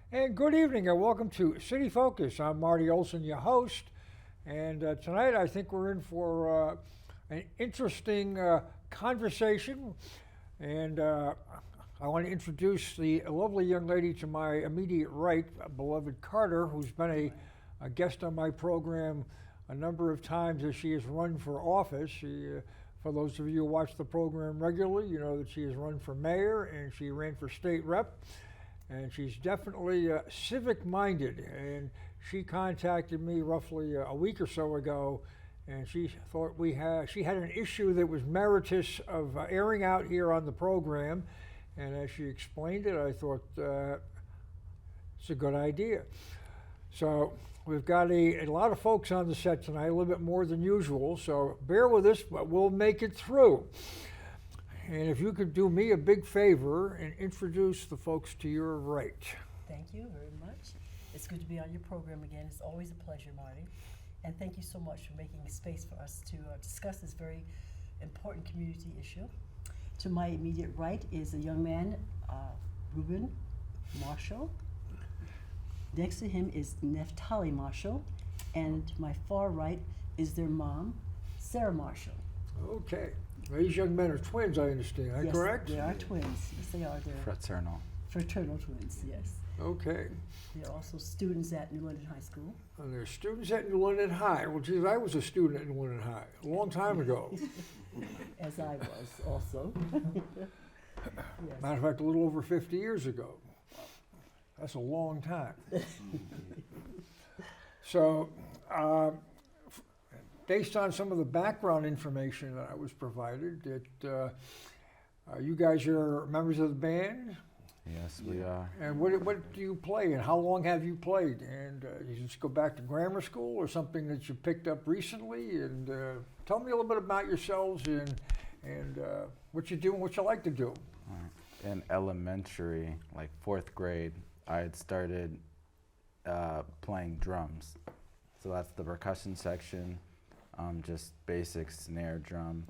And good evening and welcome to City Focus. I'm Marty Olsen, your host. And tonight I think we're in for an interesting conversation. And I want to introduce the lovely young lady to my immediate right, beloved Carter, who's been a guest on my program a number of times as she has run for office. For those of you who watch the program regularly, you know that she has run for mayor and she ran for state rep. And she's definitely civic-minded, and she contacted me roughly a week or so ago, and she thought she had an issue that was meritorious of airing out here on the program, and as she explained it, I thought it's a good idea. So we've got a lot of folks on the set tonight, a little bit more than usual, so bear with us, but we'll make it through. And if you could do me a big favor and introduce the folks to your right. Thank you very much. It's good to be on your program again. It's always a pleasure, Marty. And thank you so much for making space for us to discuss this very important community issue. To my immediate right is a young man, Ruben Marshall. Next to him is Naphtali Marshall. And to my far right is their mom, Sara Marshall. Okay. These young men are twins, I understand. Am I correct? They are twins. Yes, they are. They're fraternal twins, yes. Okay. They're also students at New London High School. And they're students at New London High. Well, geez, I was a student at New London High a long time ago. As I was also. Yes. Matter of fact, a little over 50 years ago. That's a long time. So, based on some of the background information that I was provided, that you guys are members of the band? Yes, we are. And what do you play, and how long have you played? And you just go back to grammar school, or something that you picked up recently? And tell me a little bit about yourselves and what you do and what you like to do. In elementary, like 4th grade, I had started playing drums. So that's the percussion section. Just basic snare drum,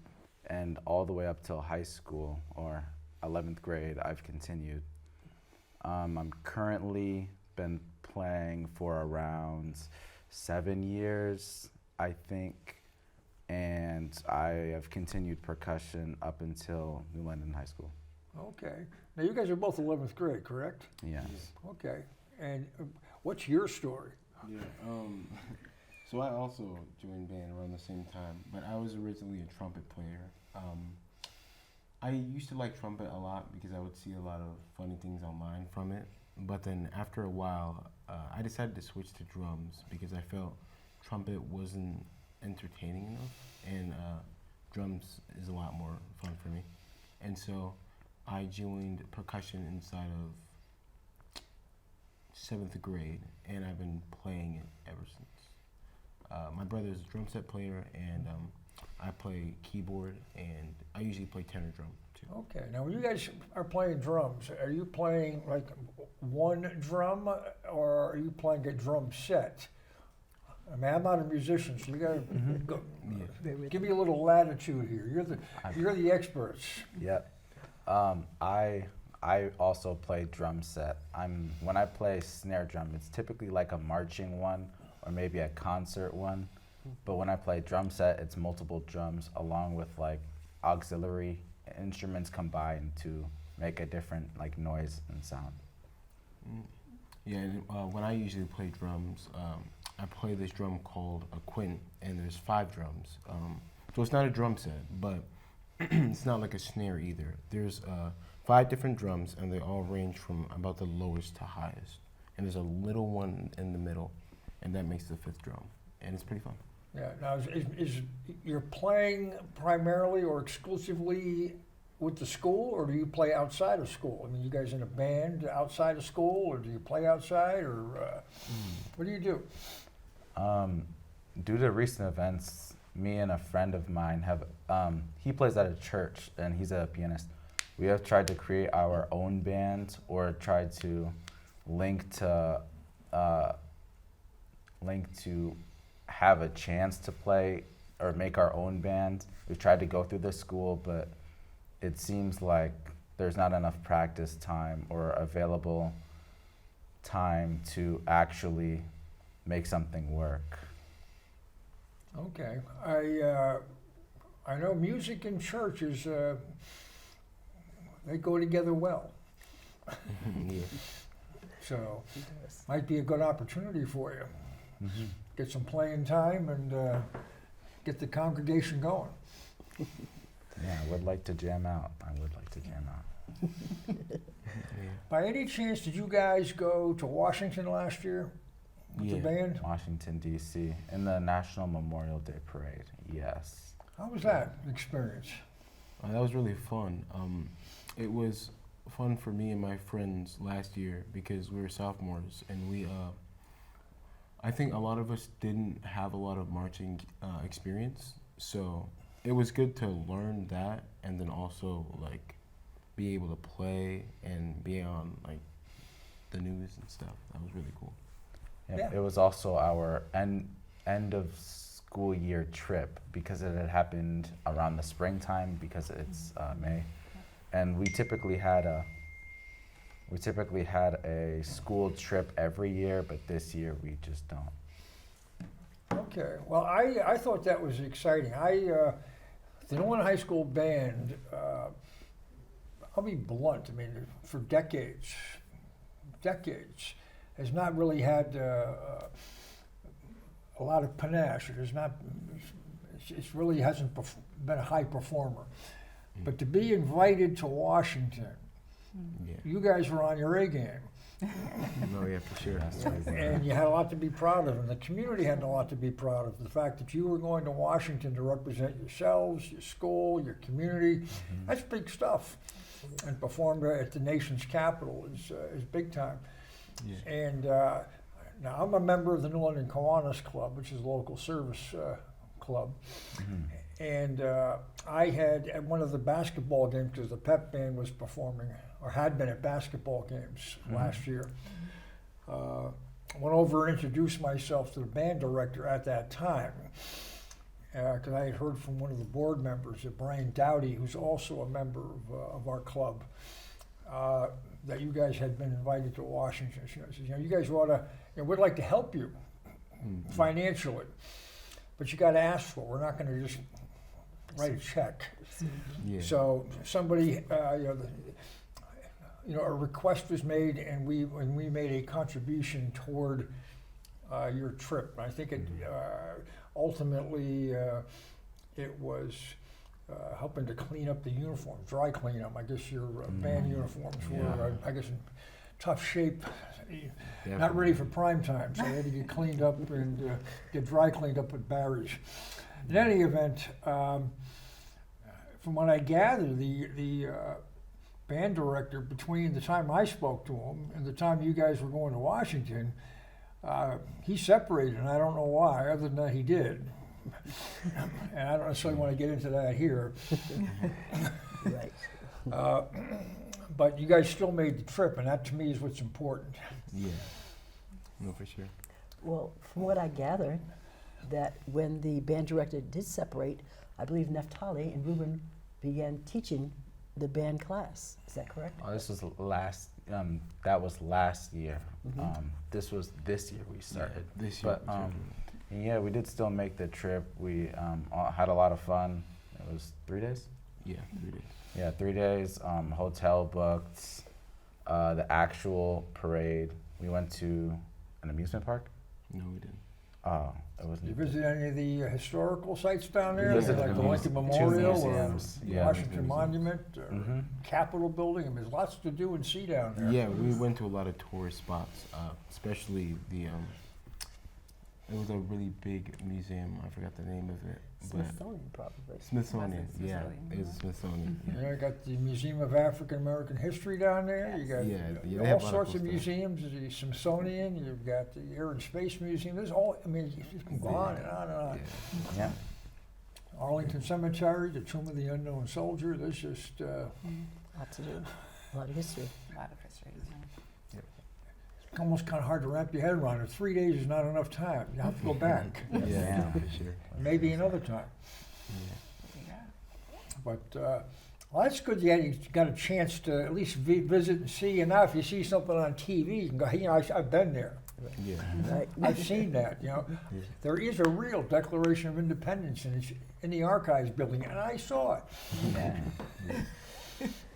and all the way up till high school or 11th grade I've continued. I'm currently been playing for around 7 years, I think, and I have continued percussion up until New London High School. Okay. Now you guys are both 11th grade, correct? Yes. Okay. And what's your story? Yeah. So I also joined band around the same time, but I was originally a trumpet player. I used to like trumpet a lot because I would see a lot of funny things online from it. But then after a while, I decided to switch to drums because I felt trumpet wasn't entertaining enough, and drums is a lot more fun for me. And so I joined percussion inside of 7th grade, and I've been playing it ever since. My brother is a drum set player, and I play keyboard, and I usually play tenor drum too. Okay. Now, when you guys are playing drums, are you playing like one drum, or are you playing a drum set? I mean, I'm not a musician, so you got to give me a little latitude here. You're the experts. Yep. I also play drum set. When I play snare drum, it's typically like a marching one or maybe a concert one. But when I play drum set, it's multiple drums along with like auxiliary instruments combined to make a different like noise and sound. Yeah, and when I usually play drums, I play this drum called a quint, and there's 5 drums. So it's not a drum set, but it's not like a snare either. There's 5 different drums, and they all range from about the lowest to highest. And there's a little one in the middle, and that makes the 5th drum, and it's pretty fun. Yeah. Now, is you're playing primarily or exclusively with the school, or do you play outside of school? I mean, you guys in a band outside of school, or do you play outside, or what do you do? Due to recent events, me and a friend of mine have, he plays at a church and he's a pianist. We have tried to create our own band or tried to link to have a chance to play or make our own band. We've tried to go through the school, but it seems like there's not enough practice time or available time to actually make something work. Okay. I know music and church is, they go together well. Yeah. So, He does. might be a good opportunity for you. Mm-hmm. Get some playing time and get the congregation going. Yeah, I would like to jam out. Yeah. By any chance, did you guys go to Washington last year with the Yeah. band? Washington, D.C. in the National Memorial Day Parade. Yes. How was that experience? That was really fun. It was fun for me and my friends last year because we were sophomores and we, I think a lot of us didn't have a lot of marching experience. So it was good to learn that and then also like be able to play and be on like the news and stuff. That was really cool. Yep. Yeah. It was also our end of school year trip because it had happened around the springtime because it's May, and we typically had a school trip every year, but this year we just don't. Okay. Well, I thought that was exciting. The New England High School band, I'll be blunt, I mean, for decades, has not really had a lot of panache. It has not, it really hasn't been a high performer. But to be invited to Washington, Yeah. you guys were on your A game. No, yeah, for sure. And you had a lot to be proud of, and the community had a lot to be proud of. The fact that you were going to Washington to represent yourselves, your school, your community, that's big stuff. And performed at the nation's capital is big time. Yeah. And now I'm a member of the New London Kiwanis Club, which is a local service club. And I had at one of the basketball games, because the pep band was performing, or had been at basketball games last year, went over and introduced myself to the band director at that time, because I had heard from one of the board members, Brian Dowdy, who's also a member of our club, that you guys had been invited to Washington. She says, you guys ought to, we'd like to help you financially, but you got to ask for it. We're not going to just write a check. Yeah. So somebody, a request was made, and we made a contribution toward your trip. I think it ultimately it was helping to clean up the uniforms, dry clean them. I guess your band uniforms were, I guess, in tough shape, not ready for prime time, so they had to get cleaned up and get dry cleaned up at Barry's. In any event, from what I gather, the band director, between the time I spoke to him and the time you guys were going to Washington, he separated, and I don't know why, other than that he did. And I don't necessarily want to get into that here. Right. But you guys still made the trip, and that to me is what's important. Yeah. No, for sure. Well, from what I gathered, that when the band director did separate, I believe Naphtali and Ruben began teaching the band class. Is that correct? Oh, this was that was last year. This was this year we started. This year. But yeah, we did still make the trip. We had a lot of fun. It was 3 days. Yeah, 3 days. Yeah, 3 days. Hotel booked. The actual parade. We went to an amusement park. No, we didn't. Oh, it was. You visit any of the historical sites down there, visited like the two Lincoln Memorial or museums, the yeah. Washington Monument or Mhm. Capitol Building? I mean, there's lots to do and see down there. Yeah, we went to a lot of tourist spots, especially the. It was a really big museum. I forgot the name of it. Smithsonian, probably. Smithsonian. Yeah, it was Smithsonian. You Yeah. know, you got the Museum of African American History down there. You got Yeah, they all have a lot of sorts cool of stuff. museums. The Smithsonian. You've got the Air and Space Museum. There's all. I mean, you can go on and on and on. Yeah. Yeah. Arlington Cemetery, the Tomb of the Unknown Soldier. There's just Lot to do. A lot of history. A lot of history. it's almost kind of hard to wrap your head around it. 3 days is not enough time. You have to go back. Yeah, for sure. Maybe another time. Yeah. But Well, that's good. You got a chance to at least visit and see. And now, if you see something on TV, you can go, I've been there. Yeah. Right. I've seen that. There is a real Declaration of Independence in the Archives building, and I saw it. Yeah.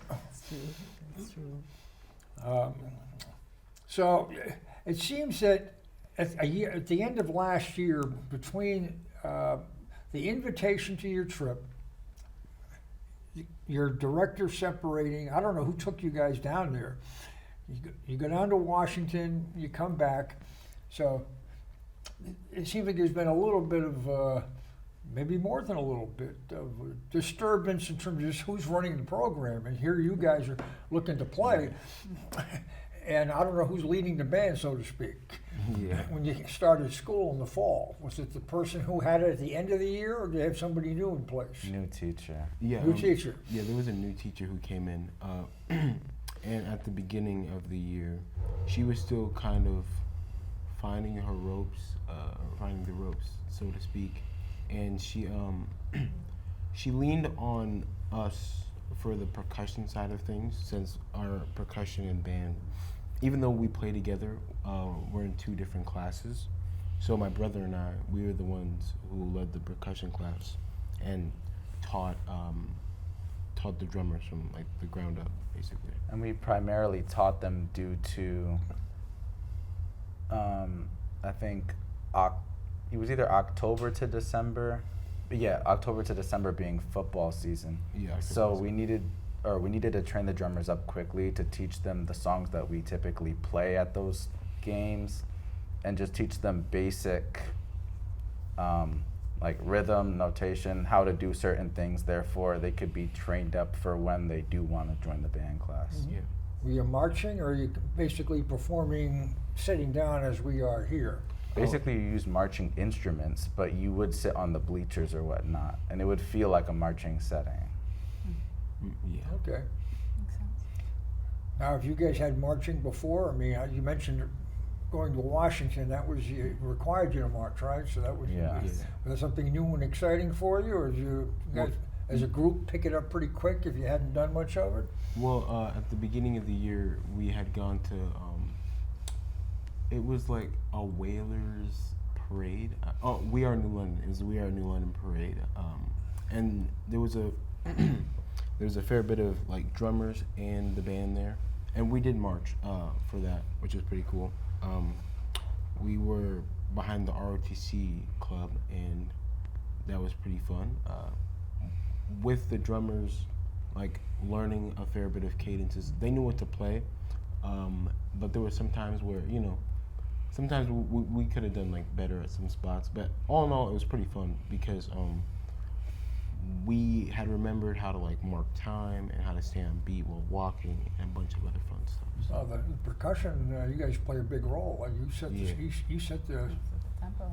That's true. That's true. So it seems that at the end of last year, between the invitation to your trip, your director separating, I don't know who took you guys down there. You go down to Washington, you come back. So it seems like there's been a little bit of, maybe more than a little bit, of disturbance in terms of just who's running the program. And here you guys are looking to play. And I don't know who's leading the band, so to speak. Yeah. When you started school in the fall, was it the person who had it at the end of the year, or did they have somebody new in place? New teacher. Yeah. New teacher. Yeah, there was a new teacher who came in, and at the beginning of the year, she was still kind of finding her ropes, finding the ropes, so to speak, and she she leaned on us for the percussion side of things, since our percussion and band, even though we play together, we're in two different classes. So my brother and I, we were the ones who led the percussion class and taught the drummers from like the ground up, basically. And we primarily taught them due to, I think, it was either October to December. Yeah, October to December being football season. Yeah. So we needed to train the drummers up quickly to teach them the songs that we typically play at those games, and just teach them basic, like rhythm, notation, how to do certain things. Therefore, they could be trained up for when they do want to join the band class. Yeah. Were you marching, or are you basically performing sitting down as we are here? Basically, you use marching instruments, but you would sit on the bleachers or whatnot, and it would feel like a marching setting. Yeah. Okay. Makes sense. Now, have you guys had marching before? I mean, you mentioned going to Washington. That was required you to march, right? So that was Yeah. was that something new and exciting for you, or did you guys, as a group, pick it up pretty quick if you hadn't done much of it? Well, at the beginning of the year, we had gone to, it was like a whalers parade. We Are New London. It was the We Are New London parade. And there was a fair bit of like drummers and the band there. And we did march for that, which was pretty cool. We were behind the ROTC club, and that was pretty fun. With the drummers, like learning a fair bit of cadences. They knew what to play, but there were some times where, sometimes we could have done like better at some spots. But all in all, it was pretty fun because we had remembered how to like mark time and how to stay on beat while walking and a bunch of other fun stuff. Oh, the percussion, you guys play a big role. Like you set Yeah. you set the Tempo.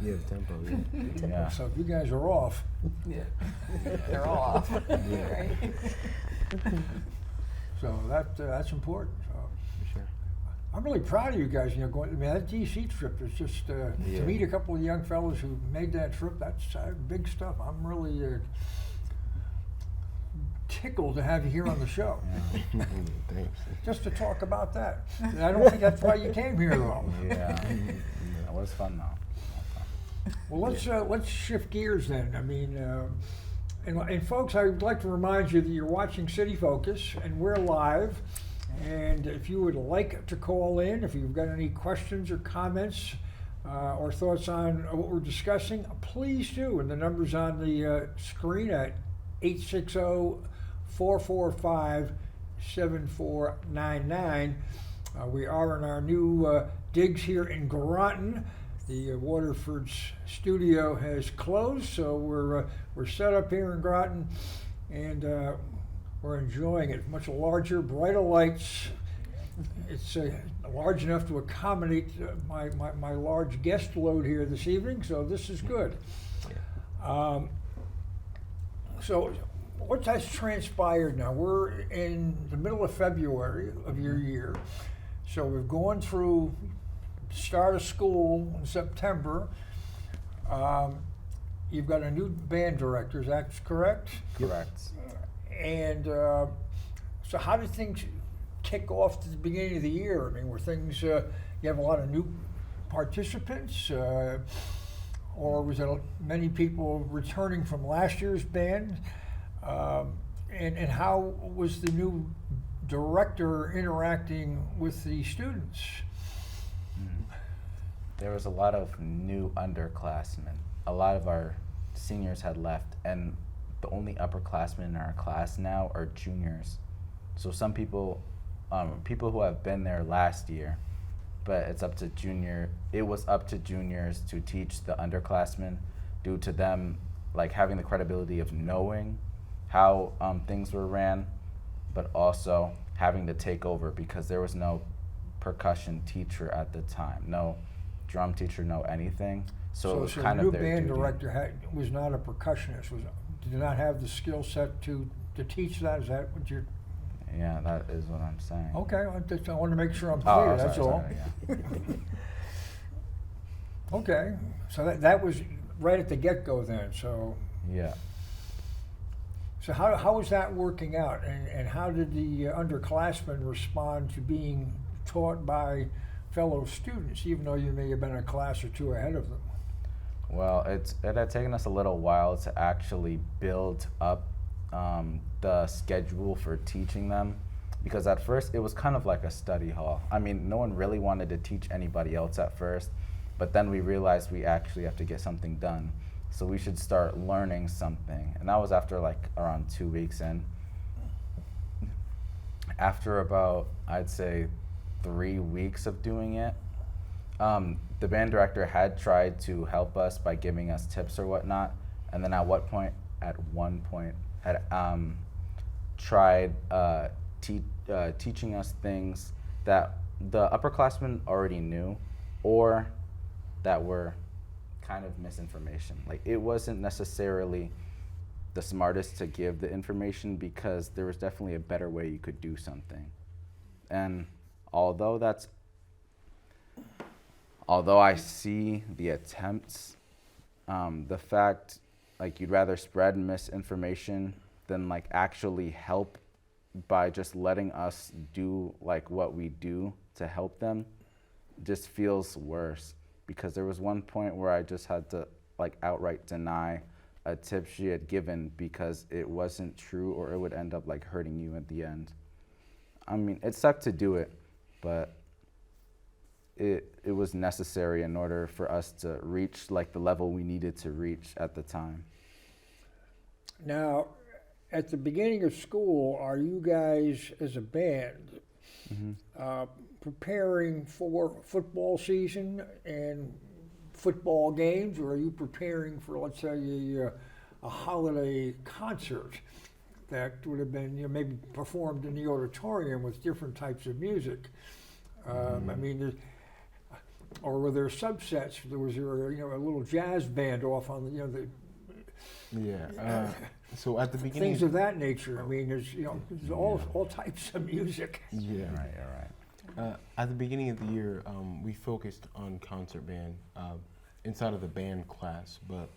Yeah, the tempo, yeah. Yeah. so if you guys are off. Yeah. They're all off. Yeah. Right? So that's important. So For sure. I'm really proud of you guys. Going. I mean, that DC trip is just to Yeah. meet a couple of young fellas who made that trip. That's big stuff. I'm really tickled to have you here on the show, Thanks. just to talk about that. And I don't think that's why you came here, though. Yeah. That was fun though. Well, let's shift gears then. I mean, and folks, I would like to remind you that you're watching City Focus, and we're live. And if you would like to call in, if you've got any questions or comments or thoughts on what we're discussing, please do. And the number's on the screen at 860-445-7499. We are in our new digs here in Groton. The Waterford studio has closed, so we're set up here in Groton, and we're enjoying it. Much larger, brighter lights. It's large enough to accommodate my large guest load here this evening, so this is good. So what has transpired now? We're in the middle of February of your year, so we've gone through start of school in September. You've got a new band director, is that correct? Correct. And so how did things kick off at the beginning of the year? I mean, were things, you have a lot of new participants, or was it many people returning from last year's band? And how was the new director interacting with the students? There was a lot of new underclassmen. A lot of our seniors had left, and the only upperclassmen in our class now are juniors. So some people, people who have been there last year, but it's up to it was up to juniors to teach the underclassmen due to them like having the credibility of knowing how things were ran, but also having to take over because there was no percussion teacher at the time, no drum teacher, no anything. So it was kind the new of their band duty. director was not a percussionist, did not have the skill set to teach that? Is that what you're? Yeah, that is what I'm saying. Okay, I want to make sure I'm clear, that's all. Sorry, yeah. Okay, so that was right at the get-go then, so. Yeah. So how was that working out, and how did the underclassmen respond to being taught by fellow students, even though you may have been a class or two ahead of them? Well, it had taken us a little while to actually build up the schedule for teaching them, because at first it was kind of like a study hall. I mean, no one really wanted to teach anybody else at first, but then we realized we actually have to get something done. So we should start learning something. And that was after like around 2 weeks in. After about, I'd say, 3 weeks of doing it, the band director had tried to help us by giving us tips or whatnot. And then at one point, had tried teaching us things that the upperclassmen already knew, or that were kind of misinformation. Like, it wasn't necessarily the smartest to give the information, because there was definitely a better way you could do something. And although I see the attempts, the fact, like, you'd rather spread misinformation than like actually help by just letting us do like what we do to help them, just feels worse. Because there was one point where I just had to like outright deny a tip she had given because it wasn't true, or it would end up like hurting you at the end. I mean, it sucked to do it, but it was necessary in order for us to reach like the level we needed to reach at the time. Now, at the beginning of school, are you guys as a band preparing for football season and football games, or are you preparing for, let's say, a holiday concert that would have been, maybe performed in the auditorium with different types of music? I mean, or were there subsets? Was there, a little jazz band off on the, Yeah. So at the beginning, things of that nature? I mean, there's all types of music. yeah. Right. At the beginning of the year, we focused on concert band inside of the band class. But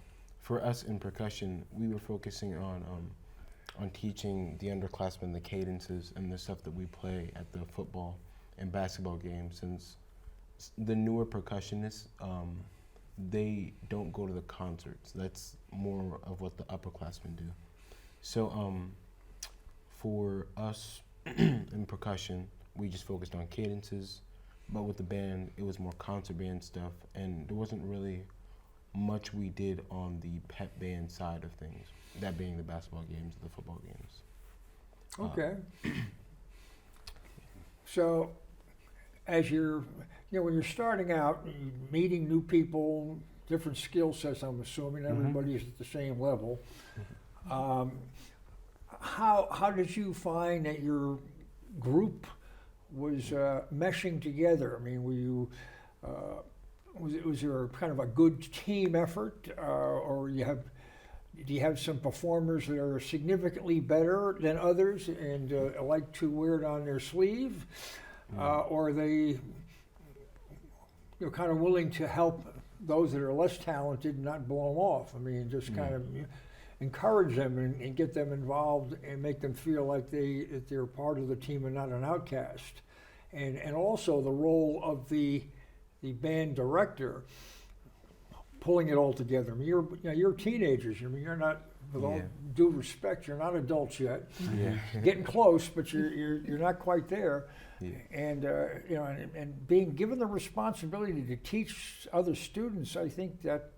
for us in percussion, we were focusing on teaching the underclassmen the cadences and the stuff that we play at the football and basketball games. Since the newer percussionists, they don't go to the concerts. That's more of what the upperclassmen do. So for us in percussion, we just focused on cadences, but with the band, it was more concert band stuff, and there wasn't really much we did on the pep band side of things, that being the basketball games, the football games. Okay. So, as you're, when you're starting out, you're meeting new people, different skill sets, I'm assuming everybody is at the same level. How did you find that your group was meshing together? I mean, were you, was there kind of a good team effort, or do you have some performers that are significantly better than others and like to wear it on their sleeve, or are they, kind of willing to help those that are less talented and not blow them off? I mean, just kind of, encourage them and get them involved and make them feel like that they're part of the team and not an outcast. And also the role of the band director, pulling it all together. I mean, you're teenagers. I mean, you're not, with all due respect, you're not adults yet. Yeah. Getting close, but you're not quite there. Yeah. And and being given the responsibility to teach other students, I think that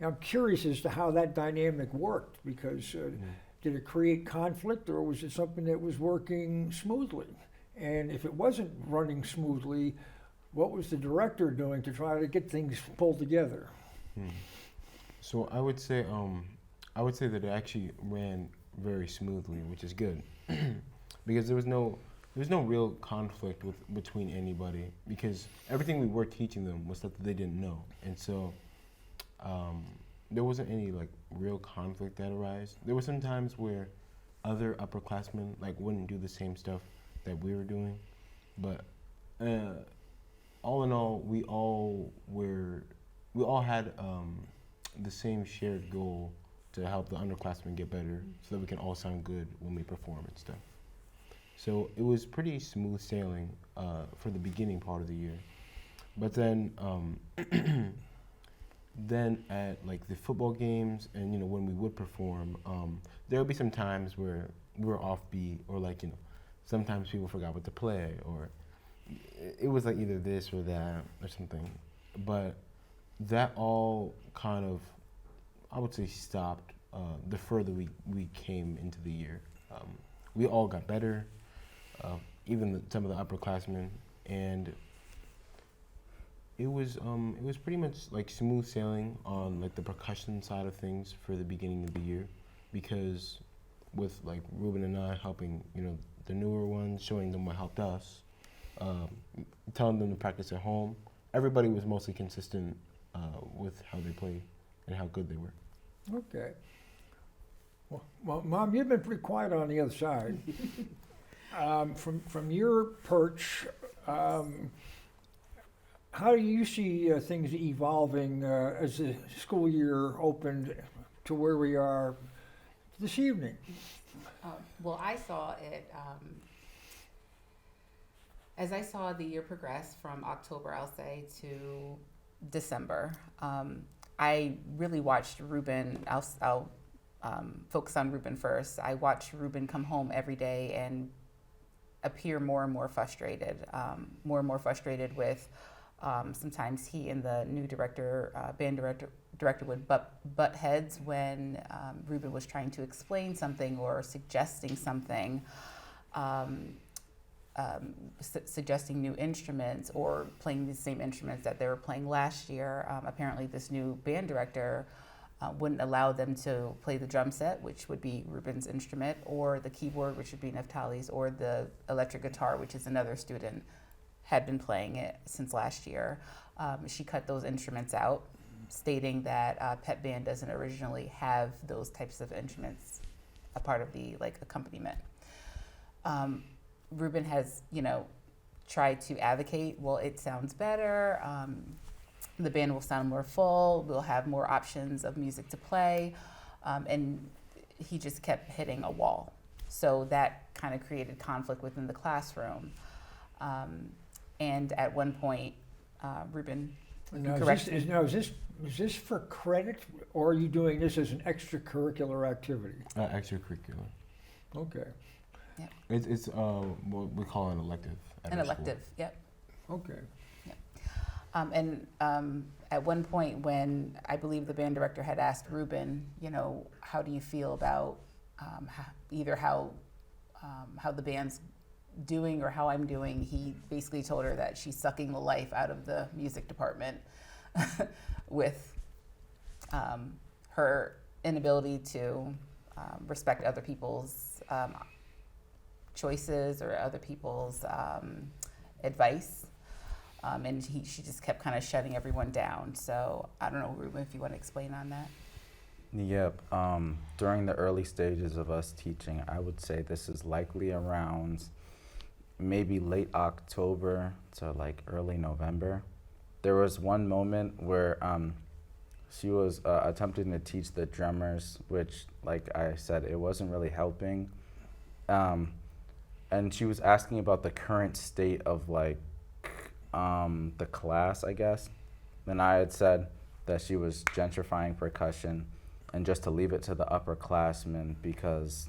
I'm curious as to how that dynamic worked, because did it create conflict, or was it something that was working smoothly? And if it wasn't running smoothly, what was the director doing to try to get things pulled together? So I would say that it actually ran very smoothly, which is good, because there was no real conflict between anybody, because everything we were teaching them was stuff that they didn't know, and so there wasn't any like real conflict that arose. There were some times where other upperclassmen like wouldn't do the same stuff that we were doing, but all in all, we all had the same shared goal to help the underclassmen get better, so that we can all sound good when we perform and stuff. So it was pretty smooth sailing for the beginning part of the year, but then then at like the football games and when we would perform, there would be some times where we were offbeat, or like sometimes people forgot what to play, or it was like either this or that or something. But that all kind of, I would say, stopped the further we came into the year. We all got better, even some of the upperclassmen, and it was pretty much like smooth sailing on like the percussion side of things for the beginning of the year, because with like Ruben and I helping the newer ones, showing them what helped us, telling them to practice at home, everybody was mostly consistent with how they played and how good they were. Okay. Well, Mom, you've been pretty quiet on the other side. From your perch, how do you see things evolving as the school year opened to where we are this evening? Well, I saw it as I saw the year progress from October, I'll say, to December. I really watched Ruben. I'll focus on Ruben first. I watched Ruben come home every day and appear more and more frustrated with sometimes he and the new band director would butt heads when Ruben was trying to explain something or suggesting something, suggesting new instruments or playing the same instruments that they were playing last year. Apparently this new band director wouldn't allow them to play the drum set, which would be Ruben's instrument, or the keyboard, which would be Naphtali's, or the electric guitar, which is another student had been playing it since last year. She cut those instruments out, stating that Pep Band doesn't originally have those types of instruments a part of the accompaniment. Ruben has, tried to advocate, well, it sounds better. The band will sound more full. We'll have more options of music to play. And he just kept hitting a wall. So that kind of created conflict within the classroom. And at one point, Ruben corrected. Is this for credit, or are you doing this as an extracurricular activity? Extracurricular. Okay. Yeah. It's what we call an elective. An elective, yep. Okay. And at one point when I believe the band director had asked Ruben, how do you feel about either how the band's doing or how I'm doing, he basically told her that she's sucking the life out of the music department with her inability to respect other people's choices or other people's advice. And she just kept kind of shutting everyone down. So I don't know, Ruben, if you want to explain on that. Yep. During the early stages of us teaching, I would say this is likely around maybe late October to like early November. There was one moment where she was attempting to teach the drummers, which, like I said, it wasn't really helping. And she was asking about the current state of like the class, I guess. And I had said that she was gentrifying percussion, and just to leave it to the upperclassmen because,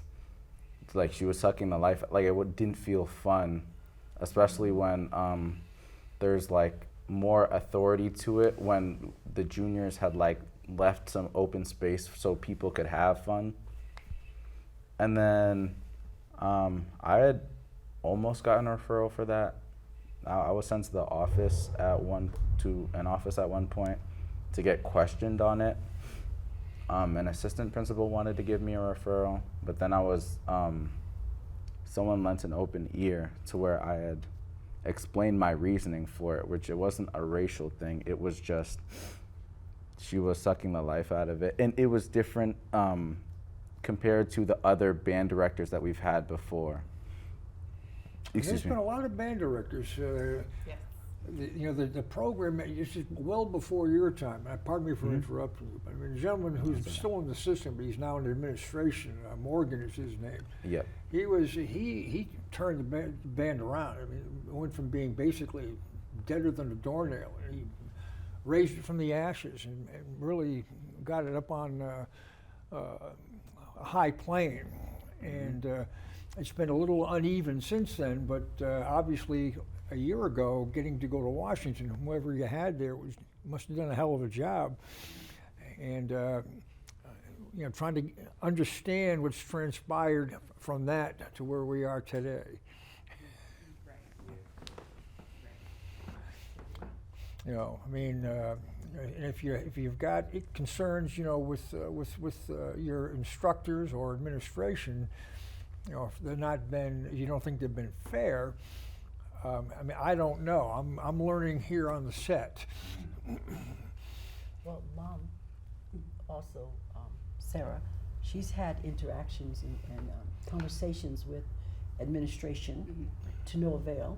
like, she was sucking the life. Like, didn't feel fun, especially when there's like more authority to it when the juniors had like left some open space so people could have fun. And then I had almost gotten a referral for that. I was sent to the office at one point to get questioned on it. An assistant principal wanted to give me a referral, but then someone lent an open ear to where I had explained my reasoning for it, which it wasn't a racial thing. It was just she was sucking the life out of it. And it was different compared to the other band directors that we've had before. There's been a lot of band directors. The program is just well before your time. Pardon me for interrupting you. But I mean, the gentleman who's still in the system, but he's now in administration. Morgan is his name. Yep. He turned the band around. I mean, it went from being basically deader than a doornail. And he raised it from the ashes and really got it up on a high plane. And it's been a little uneven since then, but obviously a year ago, getting to go to Washington, whoever you had there must have done a hell of a job. And trying to understand what's transpired from that to where we are today. I mean, if you've got concerns, with your instructors or administration, if they're not been, you don't think they've been fair. I mean, I don't know. I'm learning here on the set. Well, Mom, also Sara, she's had interactions and conversations with administration to no avail.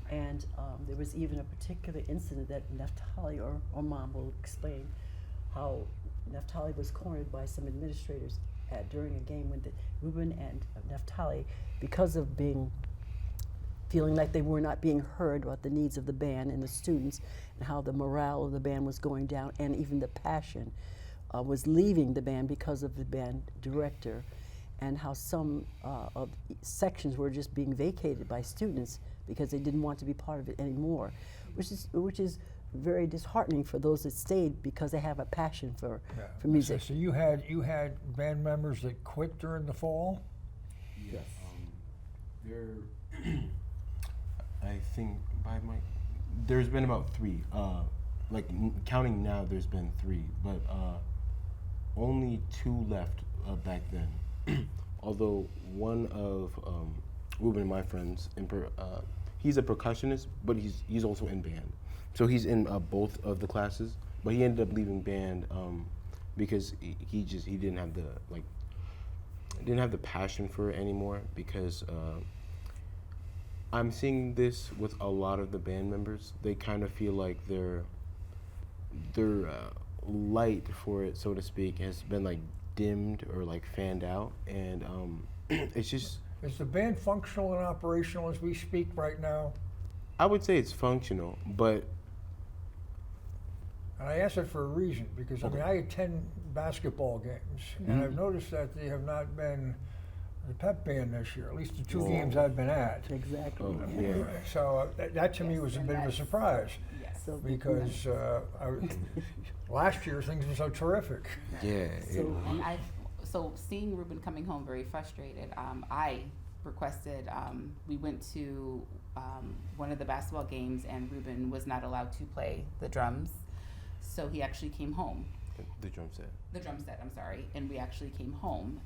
And there was even a particular incident that Naphtali or Mom will explain how Naphtali was cornered by some administrators during a game when Ruben and Naphtali, because of feeling like they were not being heard about the needs of the band and the students and how the morale of the band was going down and even the passion was leaving the band because of the band director, and how some of sections were just being vacated by students because they didn't want to be part of it anymore, which is very disheartening for those that stayed because they have a passion for music. So you had band members that quit during the fall? Yes. I think there's been about 3. Counting now, there's been 3, but only 2 left back then. Although one of Ruben, my friends, he's a percussionist, but he's also in band. So he's in both of the classes, but he ended up leaving band because he didn't have the passion for it anymore. Because I'm seeing this with a lot of the band members. They kind of feel like their light for it, so to speak, has been like dimmed or like fanned out, and it's just. Is the band functional and operational as we speak right now? I would say it's functional, but. And I ask it for a reason, because I mean, I attend basketball games, and I've noticed that they have not been the pep band this year, at least the 2 games I've been at. Exactly. Oh, yeah. So that to me was a bit of a surprise, because last year things were so terrific. Yeah. So seeing Ruben coming home very frustrated, I requested, we went to one of the basketball games, and Ruben was not allowed to play the drums. So he actually came home. The drum set. The drum set, I'm sorry. And we actually came home.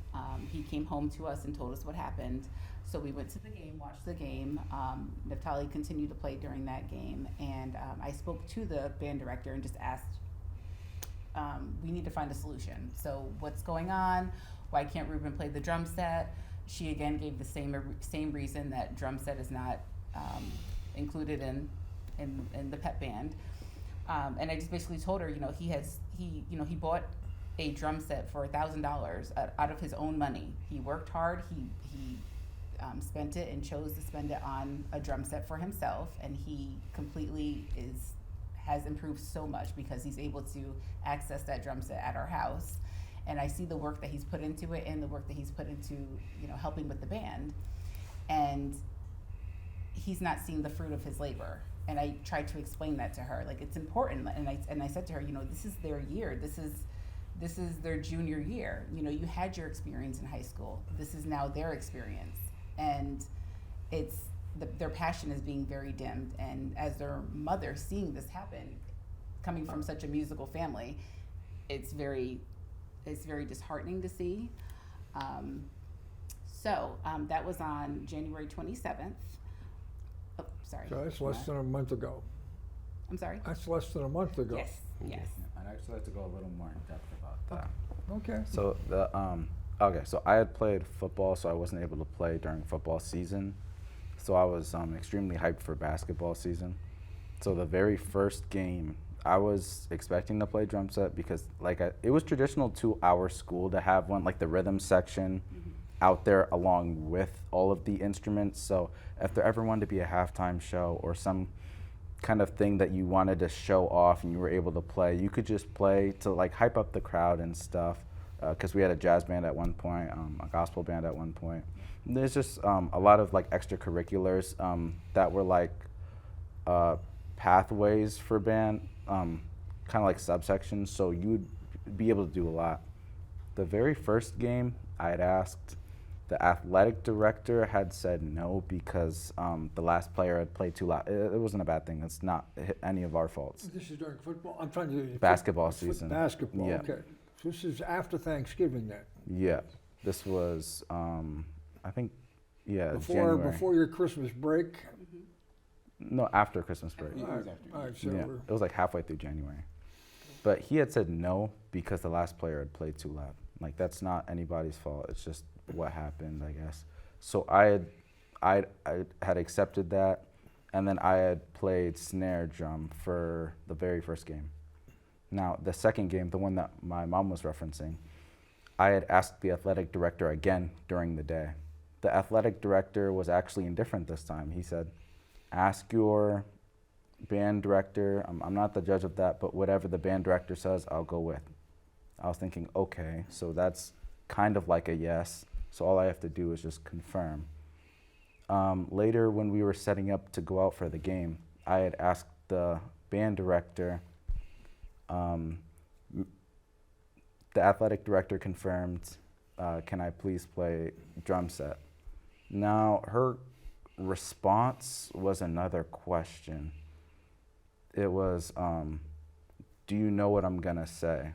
He came home to us and told us what happened. So we went to the game, watched the game. Naphtali continued to play during that game. And I spoke to the band director and just asked, we need to find a solution. So what's going on? Why can't Ruben play the drum set? She again gave the same reason, that drum set is not included in the pep band. And I just basically told her, he bought a drum set for $1,000 out of his own money. He worked hard. He spent it and chose to spend it on a drum set for himself, and he completely has improved so much because he's able to access that drum set at our house. And I see the work that he's put into it and the work that he's put into, helping with the band. And he's not seeing the fruit of his labor. And I tried to explain that to her, like, it's important. And I said to her, this is their year. This is their junior year. You had your experience in high school. This is now their experience. And their passion is being very dimmed. And as their mother seeing this happen, coming from such a musical family, it's very disheartening to see. That was on January 27th. Oh, sorry. So that's less than a month ago. I'm sorry? That's less than a month ago. Yes. I'd actually like to go a little more in depth about that. Okay. So so I had played football, so I wasn't able to play during football season. So I was extremely hyped for basketball season. So the very first game, I was expecting to play drum set because it was traditional to our school to have one, like the rhythm section out there along with all of the instruments. So if there ever wanted to be a halftime show or some kind of thing that you wanted to show off and you were able to play, you could just play to hype up the crowd and stuff. Because we had a jazz band at one point, a gospel band at one point. There's just a lot of extracurriculars that were pathways for band, kind of like subsections, so you'd be able to do a lot. The very first game I had asked, the athletic director had said no because the last player had played too loud. It wasn't a bad thing. It's not any of our faults. This is during football? I'm trying to... Basketball season. Basketball, Yeah. okay. So this is after Thanksgiving then? Yeah. This was, I think, January. Before your Christmas break? No, after Christmas break. It was after. All right, so Yeah, it was halfway through January. But he had said no because the last player had played too loud. That's not anybody's fault. It's just what happened, I guess. So I had accepted that, and then I had played snare drum for the very first game. Now, the second game, the one that my mom was referencing, I had asked the athletic director again during the day. The athletic director was actually indifferent this time. He said, ask your band director. I'm not the judge of that, but whatever the band director says, I'll go with. I was thinking, okay, so that's kind of like a yes. So all I have to do is just confirm. Later, when we were setting up to go out for the game, I had asked the band director. The athletic director confirmed, can I please play drum set? Now, her response was another question. It was, do you know what I'm gonna say?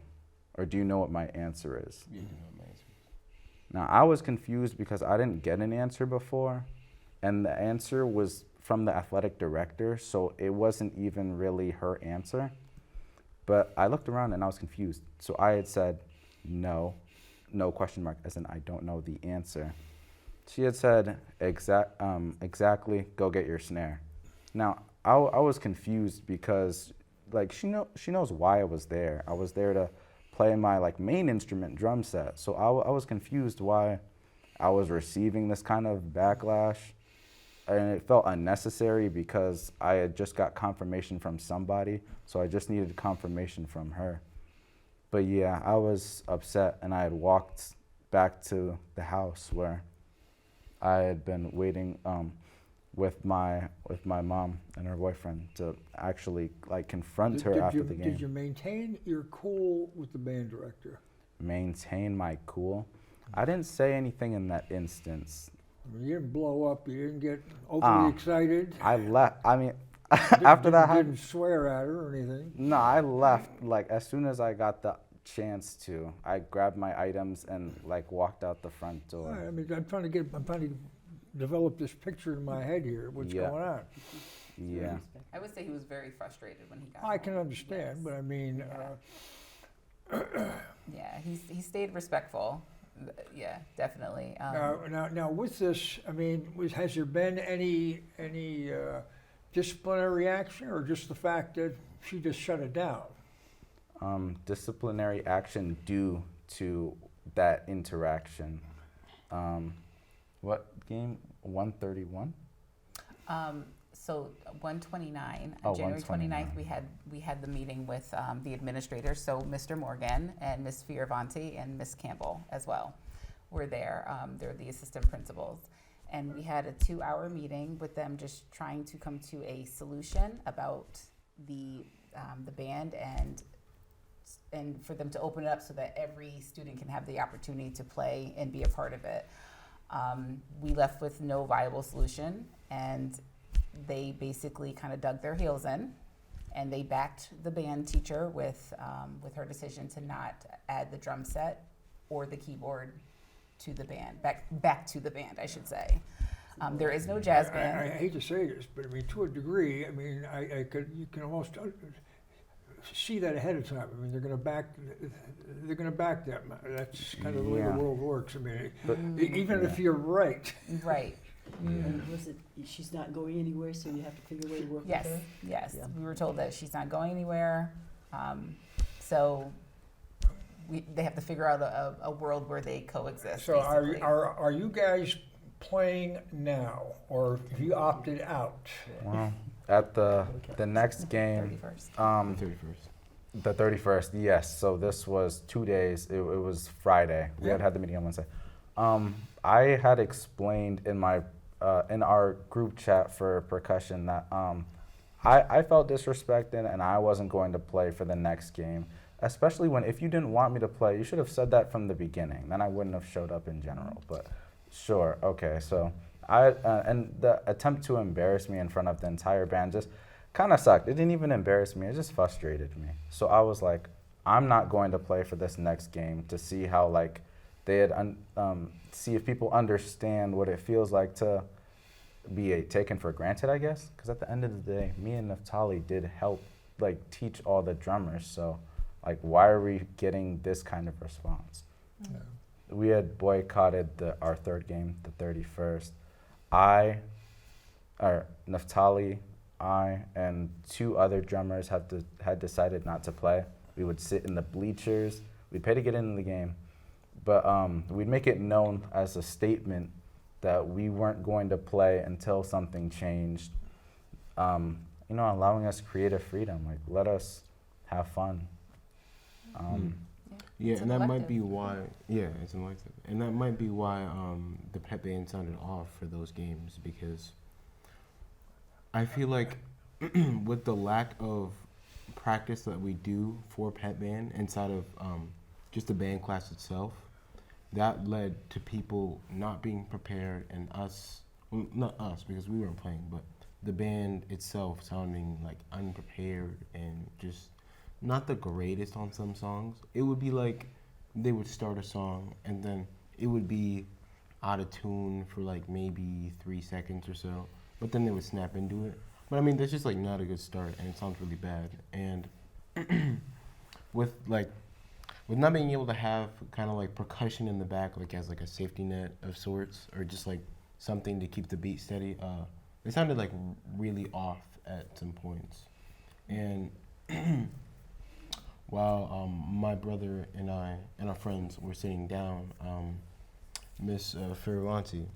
Or do you know what my answer is? Yeah, you know what my answer is. Now, I was confused because I didn't get an answer before, and the answer was from the athletic director, so it wasn't even really her answer. But I looked around and I was confused. So I had said, no question mark, as in I don't know the answer. She had said, exactly, go get your snare. Now, I was confused because she knows why I was there. I was there to play my main instrument drum set. So I was confused why I was receiving this kind of backlash. And it felt unnecessary because I had just got confirmation from somebody, so I just needed confirmation from her. But yeah, I was upset, and I had walked back to the house where I had been waiting with my mom and her boyfriend to actually confront her after the game. Did you maintain your cool with the band director? Maintain my cool? I didn't say anything in that instance. You didn't blow up. You didn't get overly excited. I left. I mean, after that happened. Didn't swear at her or anything. No, I left as soon as I got the chance to. I grabbed my items and walked out the front door. All right, I mean, I'm trying to develop this picture in my head here. What's Yeah. going on? Yeah. I would say he was very frustrated when he got I home. can understand, Yes. but I mean, Yeah, he stayed respectful. Yeah, definitely. now with this, I mean, has there been any disciplinary action or just the fact that she just shut it down? Disciplinary action due to that interaction. What game? 131? So 129, Oh, on January 129. 29th, we had the meeting with the administrators. So Mr. Morgan and Ms. Fioravanti and Ms. Campbell as well were there. They're the assistant principals. And we had a 2-hour meeting with them, just trying to come to a solution about the band and for them to open it up so that every student can have the opportunity to play and be a part of it. We left with no viable solution, and they basically kind of dug their heels in, and they backed the band teacher with her decision to not add the drum set or the keyboard to the band, back to the band, I should say. There is no jazz band. I hate to say this, but I mean, to a degree, I mean, you can almost see that ahead of time. I mean, they're going to back them. That's kind of the way the Yeah. world works. I mean, But- even if you're right. Right. And was it, she's not going anywhere, so you have to figure a way to work Yes, with her? yes. Yeah. We were told that she's not going anywhere. So they have to figure out a world where they coexist. So basically. are you guys playing now, or have you opted out? Well, at the next game, 31st. 31st. the 31st, yes. So this was 2 days. It was Friday. We Yeah. had the meeting on Wednesday. I had explained in our group chat for percussion that I felt disrespected and I wasn't going to play for the next game. Especially when, if you didn't want me to play, you should have said that from the beginning. Then I wouldn't have showed up in general. But sure, okay. So and the attempt to embarrass me in front of the entire band just kind of sucked. It didn't even embarrass me. It just frustrated me. So I was like, I'm not going to play for this next game to see how they had see if people understand what it feels like to be taken for granted, I guess. Because at the end of the day, me and Naphtali did help teach all the drummers. So why are we getting this kind of response? Yeah. We had boycotted our third game, the 31st. Naphtali, I, and 2 other drummers had decided not to play. We would sit in the bleachers. We'd pay to get into the game, but we'd make it known as a statement that we weren't going to play until something changed. Allowing us creative freedom, let us have fun. Yeah, It's and that might elective. be why. Yeah, it's an elective, and that might be why the pep band sounded off for those games, because I feel like with the lack of practice that we do for pep band inside of just the band class itself, that led to people not being prepared and not us because we weren't playing, but the band itself sounding unprepared and just not the greatest on some songs. It would be like they would start a song and then it would be out of tune for maybe 3 seconds or so, but then they would snap into it. But I mean, that's just not a good start, and it sounds really bad. And with not being able to have kind of percussion in the back, as a safety net of sorts, or just something to keep the beat steady, it sounded really off at some points. And while my brother and I and our friends were sitting down, Miss Fioravanti,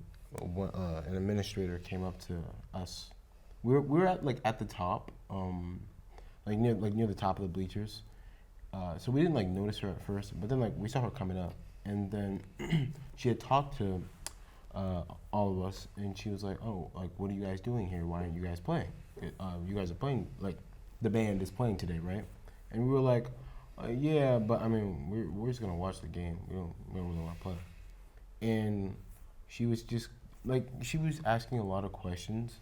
an administrator, came up to us. We were at the top, near the top of the bleachers. So we didn't notice her at first, but then we saw her coming up, and then she had talked to all of us, and she was like, "Oh, what are you guys doing here? Why aren't you guys playing? You guys are playing, the band is playing today, right?" And we were like, "Yeah, but I mean, we're just gonna watch the game. We don't really want to play." And she was just she was asking a lot of questions,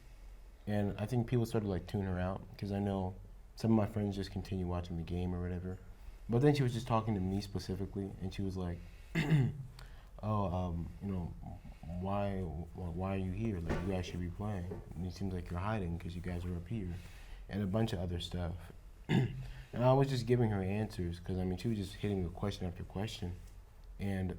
and I think people started to tune her out, because I know some of my friends just continue watching the game or whatever. But then she was just talking to me specifically, and she was like, "Oh, why are you here? You guys should be playing. And it seems like you're hiding because you guys are up here," and a bunch of other stuff. And I was just giving her answers, because she was just hitting me with question after question, and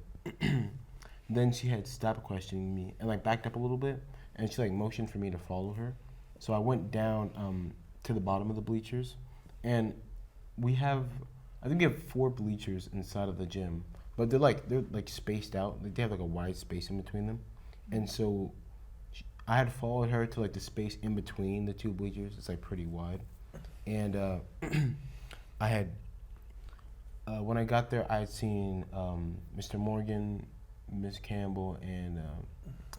then she had stopped questioning me and backed up a little bit, and she motioned for me to follow her, So I went down to the bottom of the bleachers, and I think we have 4 bleachers inside of the gym, but they're like spaced out. Like they have like a wide space in between them, and so I had followed her to like the space in between the 2 bleachers. It's like pretty wide, and I had when I got there, I had seen Mr. Morgan, Ms. Campbell, and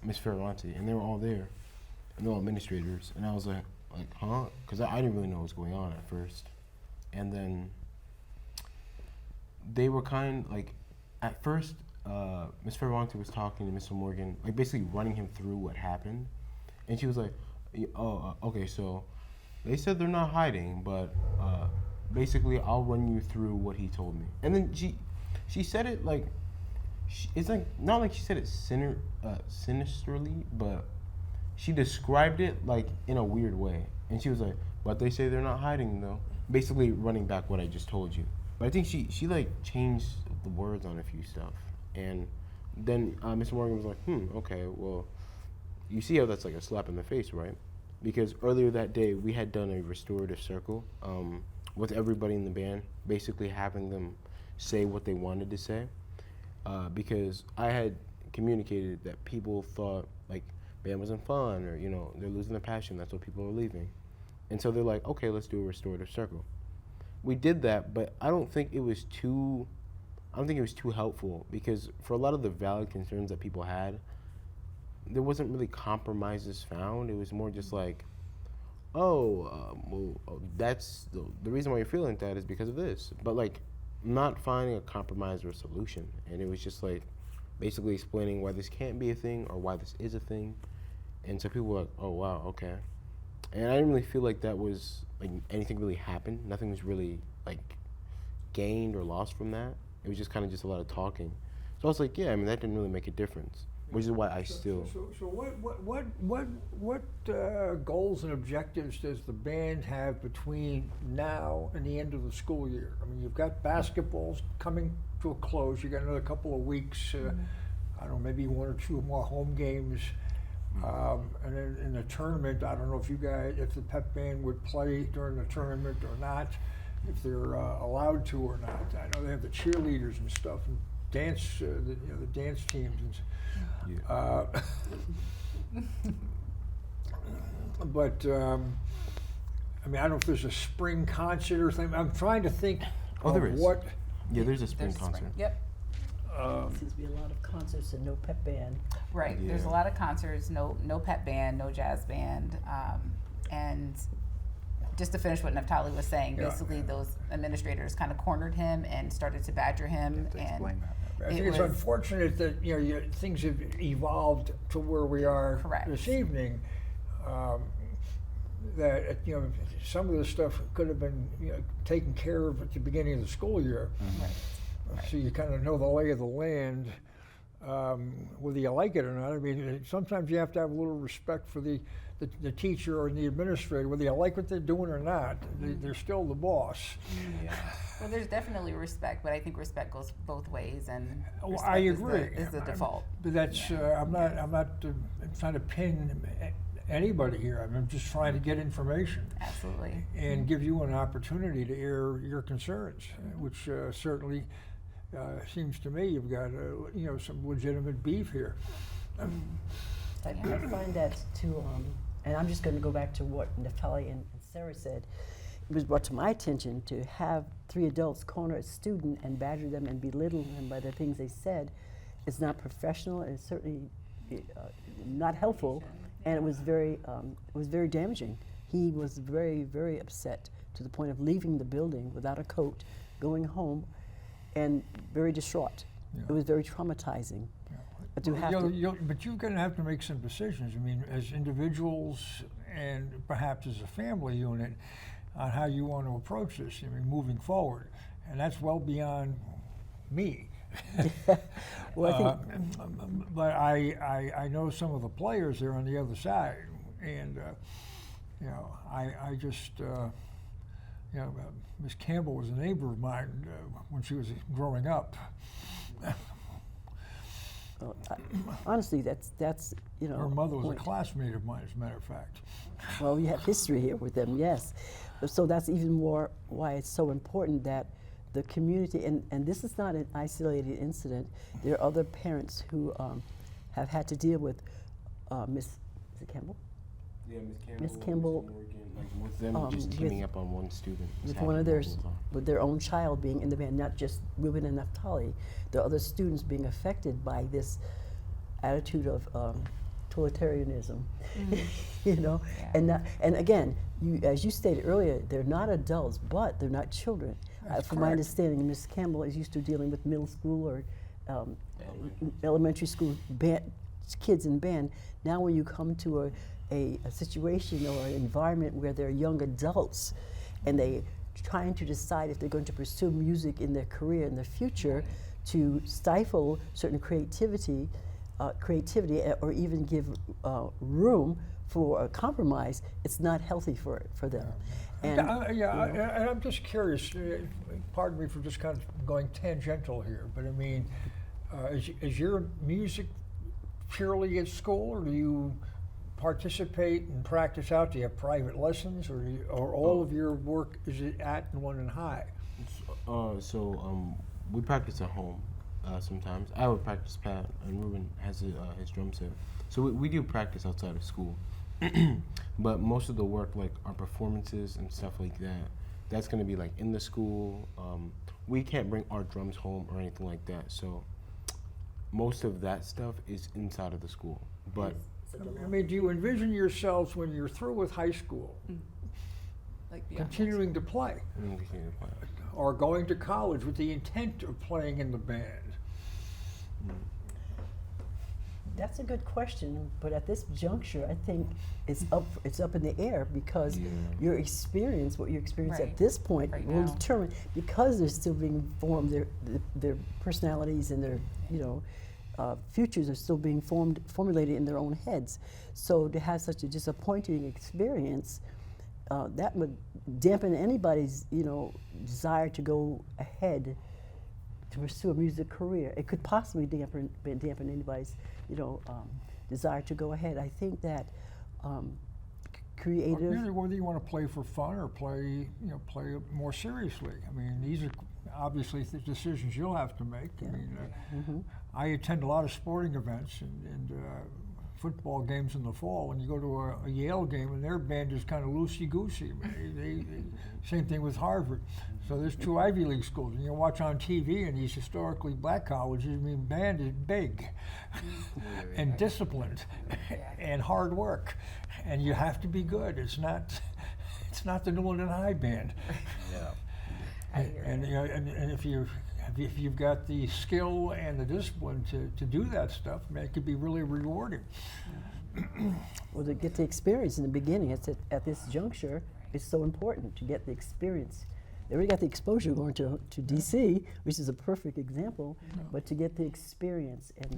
Ms. Ferranti, and they were all there, and they're all administrators, and I was like, huh? Because I didn't really know what was going on at first, and then they were at first, Ms. Ferranti was talking to Mr. Morgan, like basically running him through what happened, and she was like, okay, so they said they're not hiding, but basically I'll run you through what he told me. And then she said it like, it's like, not like she said it sinisterly, but she described it like in a weird way. And she was like, but they say they're not hiding though. Basically running back what I just told you. But I think she like changed the words on a few stuff. And then Mr. Morgan was like, okay, well, you see how that's like a slap in the face, right? Because earlier that day we had done a restorative circle with everybody in the band, basically having them say what they wanted to say. Because I had communicated that people thought like band wasn't fun, or they're losing their passion. That's what people are leaving, and so they're like, okay, let's do a restorative circle. We did that, but I don't think it was too helpful, because for a lot of the valid concerns that people had, there wasn't really compromises found. It was more just like, that's the reason why you're feeling that is because of this, but like not finding a compromise or a solution. And it was just like basically explaining why this can't be a thing or why this is a thing. And so people were like, oh wow, okay. And I didn't really feel like that was like anything really happened. Nothing was really like gained or lost from that. It was just kind of just a lot of talking. So I was like, yeah, I mean, that didn't really make a difference, which is why I still. So what goals and objectives does the band have between now and the end of the school year? I mean, you've got basketballs coming to a close. You got another couple of weeks. I don't know, maybe 1 or 2 more home games. And then in the tournament, I don't know if the pep band would play during the tournament or not, if they're allowed to or not. I know they have the cheerleaders and stuff, and dance, the dance teams. And, but I mean, I don't know if there's a spring concert or something. I'm trying to think of there is. what. Yeah, there's a spring There's concert. Yep. Seems to be a lot of concerts and no pep band. Right. Yeah. There's a lot of concerts, no pep band, no jazz band, and just to finish what Naphtali was saying, Yeah. basically those administrators kind of cornered him and started to badger him. And I think it's unfortunate that things have evolved to where we are Correct. this evening. That some of the stuff could have been taken care of at the beginning of the school year. Right. So you kind of know the lay of the land, whether you like it or not. I mean, sometimes you have to have a little respect for the teacher or the administrator, whether you like what they're doing or not. They're still the boss. Yeah. Well, there's definitely respect, but I think respect goes both ways, and respect I agree. is the default. But that's I'm not trying to pin anybody here. I'm just trying to get information Absolutely. and give you an opportunity to air your concerns, which certainly seems to me you've got some legitimate beef here. I find that too, and I'm just going to go back to what Naphtali and Sara said. It was brought to my attention to have 3 adults corner a student and badger them and belittle them by the things they said. It's not professional, and it's certainly not helpful, and it was very damaging. He was very, very upset to the point of leaving the building without a coat, going home, and very distraught. Yeah. It was very traumatizing. But to have But you're going to have to make some decisions. I mean, as individuals and perhaps as a family unit, on how you want to approach this. I mean, moving forward, and that's well beyond me. Well, I think, but I know some of the players there on the other side, and I just Miss Campbell was a neighbor of mine when she was growing up. honestly, that's you know. Her mother was a point. classmate of mine, as a matter of fact. Well, we have history here with them, yes. So that's even more why it's so important that the community, and this is not an isolated incident. There are other parents who have had to deal with Miss, is it Campbell? Yeah, Miss Miss Campbell. Campbell, Miss Morgan, like with them just with- teaming up on one student. was with one of happening their, all the time. with their own child being in the band, not just Ruben and Naphtali, the other students being affected by this attitude of totalitarianism, you know, Yeah. and again, as you stated earlier, they're not adults, but they're not children. That's From my correct. understanding, Miss Campbell is used to dealing with middle school or elementary school kids in band. Now, when you come to a situation or an environment where they're young adults, and they trying to decide if they're going to pursue music in their career in the future, to stifle certain creativity, or even give room for a compromise, it's not healthy for them. And, you know, And I'm just curious, pardon me for just kind of going tangential here, but I mean, is your music purely at school, or do you participate and practice out? Do you have private lessons, or all of your work is it at and one and high? We practice at home sometimes. I would practice Pat, and Ruben has his drum set. So we do practice outside of school. But most of the work, like our performances and stuff like that, that's going to be like in the school. We can't bring our drums home or anything like that. So most of that stuff is inside of the school. But I mean, do you envision yourselves when you're through with high school Like beyond continuing to play, we continue to play. or going to college with the intent of playing in the band? that's a good question, but at this juncture, I think it's up in the air because Yeah. your experience, what you experience Right. at this point, Right will now. determine, because they're still being formed, their personalities and their futures are still being formulated in their own heads. So to have such a disappointing experience, that would dampen anybody's desire to go ahead to pursue a music career. It could possibly dampen anybody's desire to go ahead. I think that creative. Really, whether you want to play for fun or play more seriously. I mean, these are obviously decisions you'll have to make. I mean, I attend a lot of sporting events and football games in the fall, and you go to a Yale game, and their band is kind of loosey-goosey. Same thing with Harvard. So there's two Ivy League schools, and you watch on TV, and these historically black colleges, I mean, band is big and disciplined and hard work, and you have to be good. It's not the Newland High band. I hear And if you've got the skill and the discipline to do that stuff, man, it could be really rewarding. Well, to get the experience in the beginning, at this juncture, it's so important to get the experience. They already got the exposure going to DC, which is a perfect example, but to get the experience and,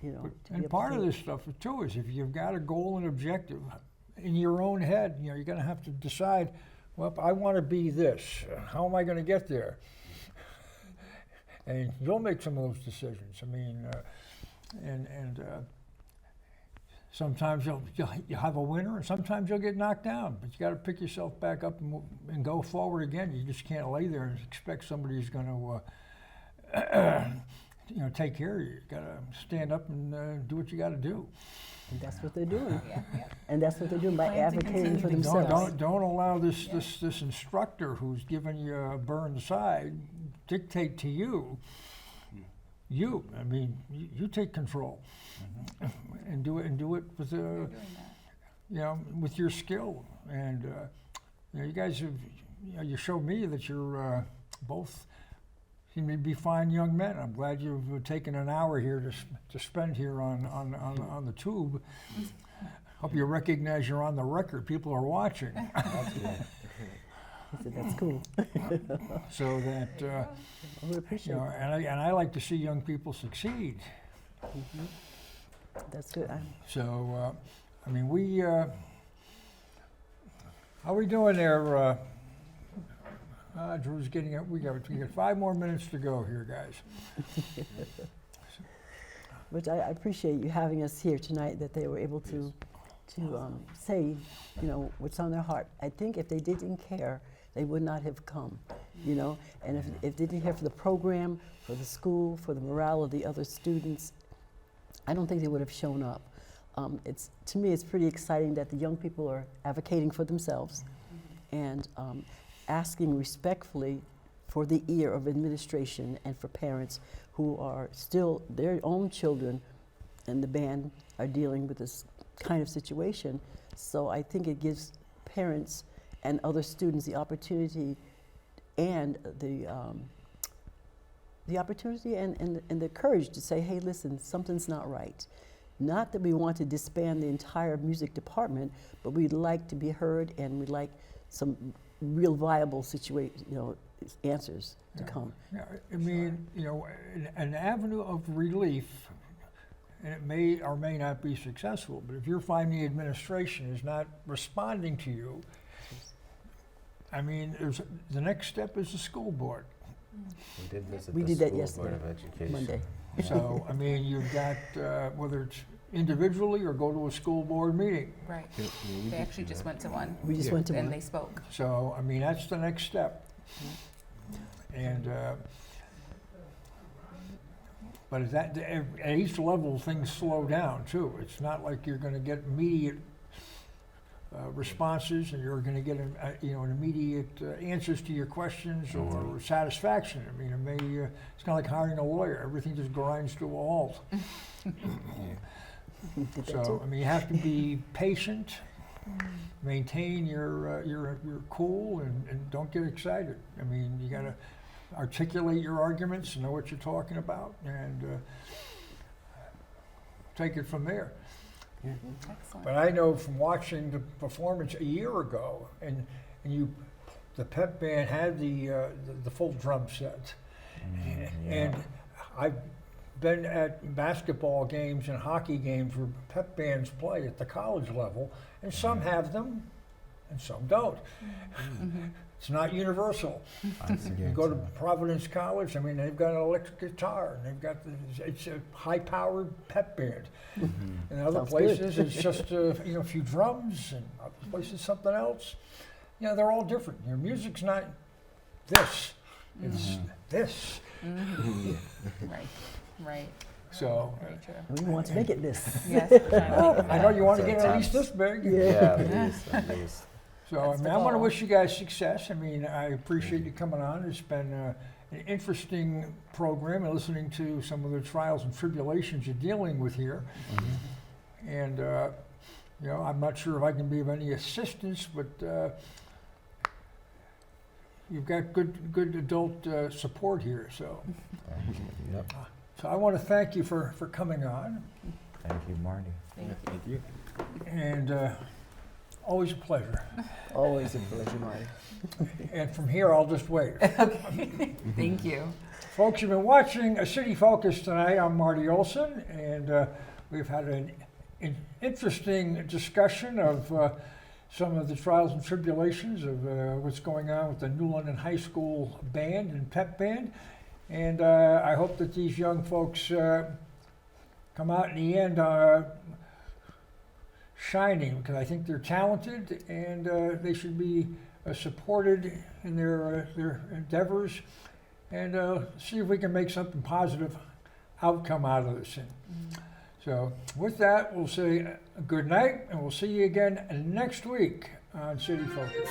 to be And able part to of this stuff too is if you've got a goal and objective in your own head, you're going to have to decide, well, I want to be this. How am I going to get there? And you'll make some of those decisions. I mean, sometimes you'll have a winner, and sometimes you'll get knocked down. But you got to pick yourself back up and go forward again. You just can't lay there and expect somebody who's going to, take care of you. You got to stand up and do what you got to do. And that's what they're doing. Yeah, yeah. And that's what they're doing by Plan to advocating for continue to themselves. Don't allow this instructor who's giving you a burned side dictate to you. I mean, you take control and do it with Doing that. with your skill. And you guys have you showed me that you're both seem to be fine young men. I'm glad you've taken an hour here to spend here on the tube. Hope you recognize you're on the record. People are watching. I said, that's cool. So that I would appreciate it. and I like to see young people succeed. That's good. So I mean, how we doing there? Drew's getting up. We got 5 more minutes to go here, guys. But I appreciate you having us here tonight, that they were able to say, you know, what's on their heart. I think if they didn't care, they would not have come, you know. And if they didn't care for the program, for the school, for the morale of the other students, I don't think they would have shown up. To me, it's pretty exciting that the young people are advocating for themselves and asking respectfully for the ear of administration and for parents who are still, their own children and the band are dealing with this kind of situation. So I think it gives parents and other students the opportunity and the opportunity and the courage to say, hey, listen, something's not right. Not that we want to disband the entire music department, but we'd like to be heard, and we'd like some real viable answers to come. Yeah, I mean, you know, an avenue of relief, and it may or may not be successful, but if you're finding the administration is not responding to you, I mean, the next step is the school board. We did visit We the did that School yesterday, Board of Education. Monday. So, I mean, you've got, whether it's individually or go to a school board meeting. Right. They actually just went to one. We just Yeah. went to And one. they spoke. So, I mean, that's the next step. And, but at each level, things slow down too. It's not like you're gonna get immediate responses and you're gonna get an immediate answers to your questions or satisfaction. I mean, it's kinda like hiring a lawyer. Everything just grinds to a halt. Did that So, too. I mean, you have to be patient, maintain your cool, and don't get excited. I mean, you gotta articulate your arguments, know what you're talking about, and take it from there. Excellent. But I know from watching the performance a year ago, and the pep band had the full drum set, and I've been at basketball games and hockey games where pep bands play at the college level, and some have them, and some don't. It's not universal. You go to Providence College, I mean, they've got an electric guitar, and they've got it's a high-powered pep band. In other Sounds places, good. it's just a few drums, and other places something else. You know, they're all different. Your music's not this; it's this. Right. Right. So, Very true. We want to make it this. Yes. we're trying to make it I know you want to So get it at least it's- this big. Yeah, at least. So, I That's mean, the I want to goal. wish you guys success. I mean, I appreciate you coming on. It's been an interesting program and listening to some of the trials and tribulations you're dealing with here. And, I'm not sure if I can be of any assistance, but you've got good adult support here. So, Yep. I want to thank you for coming on. Thank you, Marty. Thank you. And always a pleasure. Always a pleasure, Marty. And from here, I'll just wait. Thank you. Folks, you've been watching A City Focus tonight. I'm Marty Olsen, and we've had an interesting discussion of some of the trials and tribulations of what's going on with the New London High School band and pep band. And I hope that these young folks come out in the end shining, because I think they're talented and they should be supported in their endeavors, and see if we can make something positive outcome out of this. So with that, we'll say good night, and we'll see you again next week on City Focus.